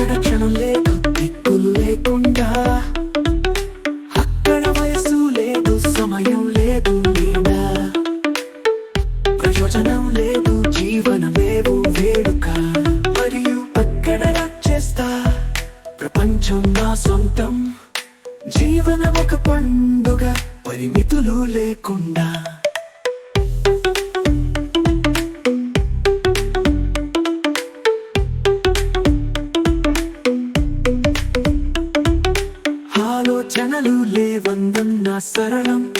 ఇక్కడ క్షణం లేదు, దిక్కులు లేకుండా. అక్కడ వయసు లేదు, సమయం లేదు, నీడ ప్రయోజనం లేదు, జీవనమేవు వేడుక. మరియు అక్కడ చేస్తా ప్రపంచం నా సొంతం. జీవనం ఒక పండుగ, పరిమితులు లేకుండా. ఆలోచనలు లేవందన్న సరళం.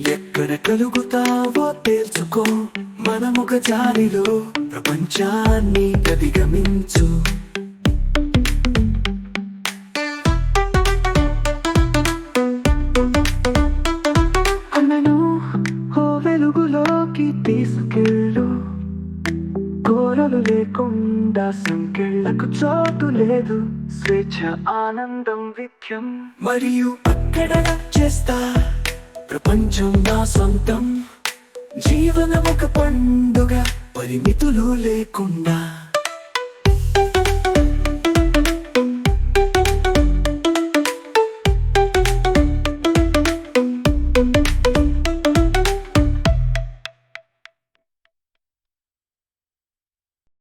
ఎక్కడ కలుగుతావో తెలుసుకో. మనముగ జారిలో ప్రపంచాన్ని అధిగమించు. అన్నను ఓ వెలుగులోకి తీసుకెళ్ళు. కోరలు లేకుండా సంకెళ్ళకు చోటు లేదు. స్వేచ్ఛ, ఆనందం, విద్యం. మరియు అక్కడ చేస్తా ప్రపంచం నా సొంతం. జీవనం ఒక పండుగ, పరిమితులు లేకుండా.